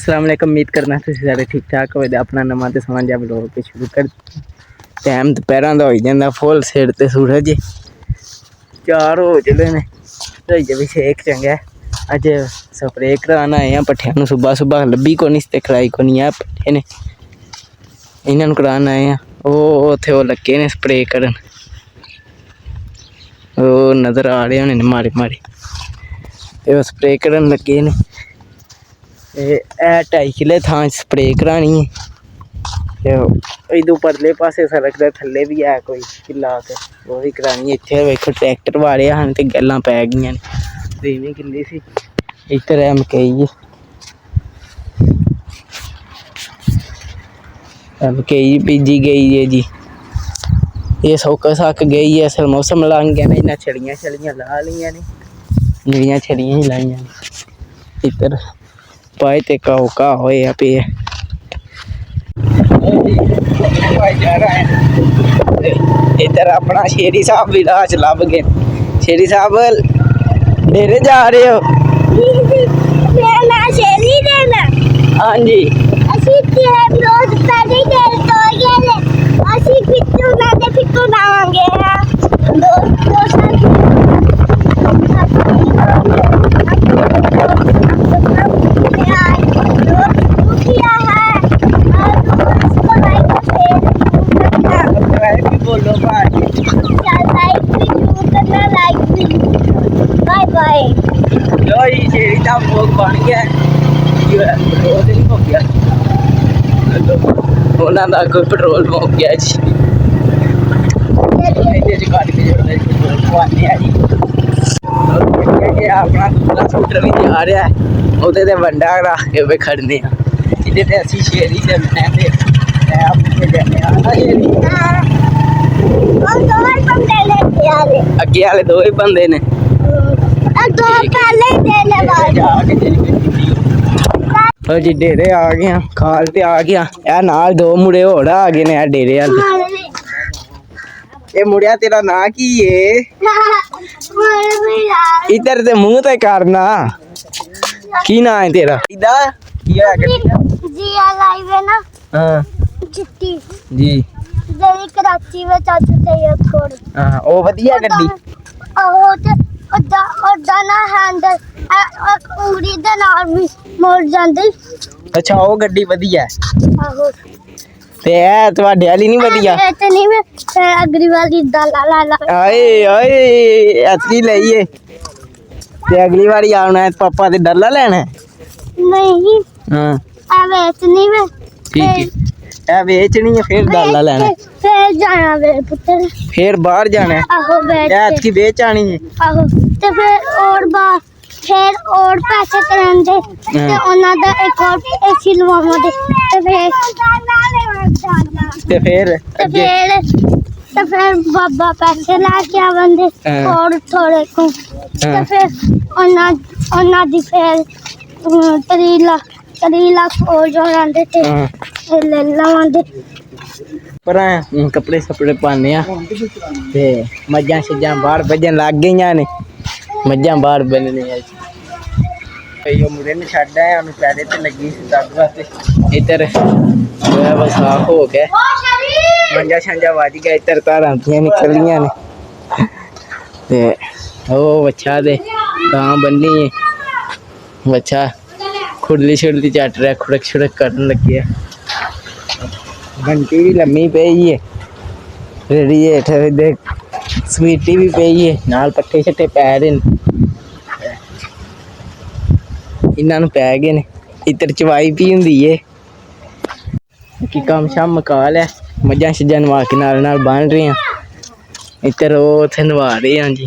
अस्सलाम वालेकुम। उम्मीद करना तुसीं सारे ठीक ठाक होए। अपना नवां ते सोहना जिहा व्लॉग पे शुरू कर। टाइम दोपहर का हो जाता फुल सिर ते सूरज 4 हो चले ने होई भी शेक चंगा। अज स्प्रे करान आए हैं पट्ठियां सुबह सुबह लब्भी को नहीं ते कराई को नहीं है पट्ठे ने इन्होंने करान आए हैं। उत्थे वो लगे ने स्प्रे करन नज़र आ रहे होने माड़े माड़े ते स्प्रे करन लगे ने। 2.5 किले थां स्प्रे करानी है। इदू परले पासे सड़क दे थल्ले भी है कोई किला ते वो भी करानी। इत्थे वेखो ट्रैक्टर वाले हन ते गल्लां पै गईयां ने। 3 किले सी इधर है मकई मकई बीजी गई है जी। ये सुक सक गई है। असल मौसम लंघ गया ना इन्हें छड़ियां छड़ियां ला लियां ने जड़ियां छड़ियां ही लाइयां ने। इधर पाए ते का होया पे इधर अपना शेरी साहब भी राह च लभ गए। शेरी साहब डेरे जा रहे हो? हाँ जी बोलो बाय बाय। लो जी शेरी साहब भोग बन गया। 2 दिन हो गया उन्होंने कोई पेट्रोल मुक गया जी। अपना दूसरा स्कूटर भी जा रहा है उधर ते वंडा रख के खड़ने इधर ते असी शेरी ते अगे वाले 2 ही बंदे ने जी। डेरे आ गए खाल ते आ गया यार नाल 2 मुड़े होर आ गए ने डेरे वाले। ये मुड़िया तेरा ना की है? इधर ते मुंह ते करना की ना है तेरा? हाँ जी कराची में ओ वधिया गड्डी उंगली दे नाल भी मुड़ जांदी। अच्छा ओ गड्डी वधिया आहो ते है तुहाडे वाली नहीं वधिया? ते नहीं मैं अगली वाली डाला ला ला आए आए असली लईए ते अगली बारी आना है पापा ते डरला लेना नहीं। हाँ बेचनी में ठीक है बेचनी है फिर डाला लेना फिर जाना वे पुत्र फिर बाहर जाना है। आहो बेच की बेच आनी है। आहो ते फिर और बार फिर और पैसे करांदे ते ओना दा एक और एसी लवावांदे ते फिर बाबा पैसे लेके आवेंदे और थोड़े को ते फिर ओना दी फिर 3 लाख और जोड़ांदे ते ले लवांदे। पर कपड़े सपड़े पाने ते मज्जां शज्जां बाहर बजन लग गई ने। मज्जां बाहर बनने कई मुड़े ने छड़ आया उन्हें पैरे ते लगी दर्द वास्ते। इधर साफ हो गया मंजा शंजा बज गया। इधर धारां निकलियां ने ते ओ बच्चा ते गां बन्नी बच्चा खुरली शुरली चट रहा खुड़क शुड़क करन लगे। घंटी भी लम्मी पई है रेडी हेठ स्वीटी भी पई है नाल पट्ठे छट्टे पै दे इन्हों पै गए ने। इधर चवाई भी होंगी है कि कम शम मुका लिया मज्जां शज्जां नवा के नाल नाल बन रही हैं। इधर वो उत्थे नवा रहे हैं जी।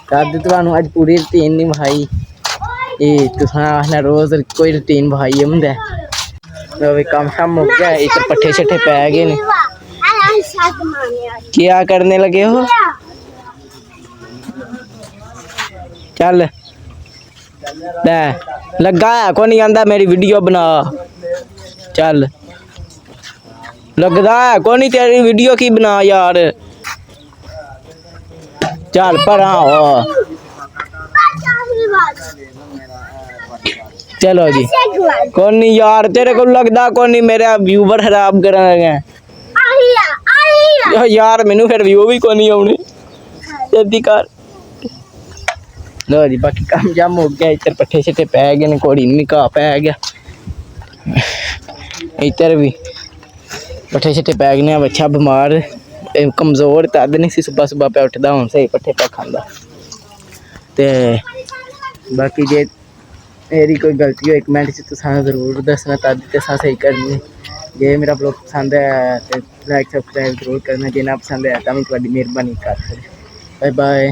कद तुहानू अज पूरी रूटीन नहीं विखाई ये तुसां आखना रोज कोई रूटीन विखाई होंदा है। कम शम मुक गया इधर पट्ठे छट्टे पै गए ने। क्या करने लगे हो? चल लगा है को नहीं आंदा मेरी वीडियो बना। चल लगदा है को नहीं तेरी वीडियो की बना यार। चल पर चलो जी कौन नहीं यार तेरे को लगता कौन नहीं मेरा व्यूवर खराब करा लगे यार मैनू फिर व्यू भी कौन नहीं आने जल्दी कर लो जी बाकी काम जाम हो गया इधर पट्ठे छट्ठे पै गए ने घोड़ी भी घाह पै गया इधर भी पट्ठे छट्ठे पै गए बच्चा बीमार कमजोर तद नहीं सी सुबह सुबह पे उठता हूँ सही पट्ठे पे खांदा ते बाकी जे मेरी कोई गलती हो कमेंट च तुसां जरूर दसना तद ते असां सही करनी जे मेरा ब्लॉग पसंद है तो लाइक सब्सक्राइब जरूर करना जे ना पसंद है तो भी थोड़ी मेहरबानी कर बाय बाय।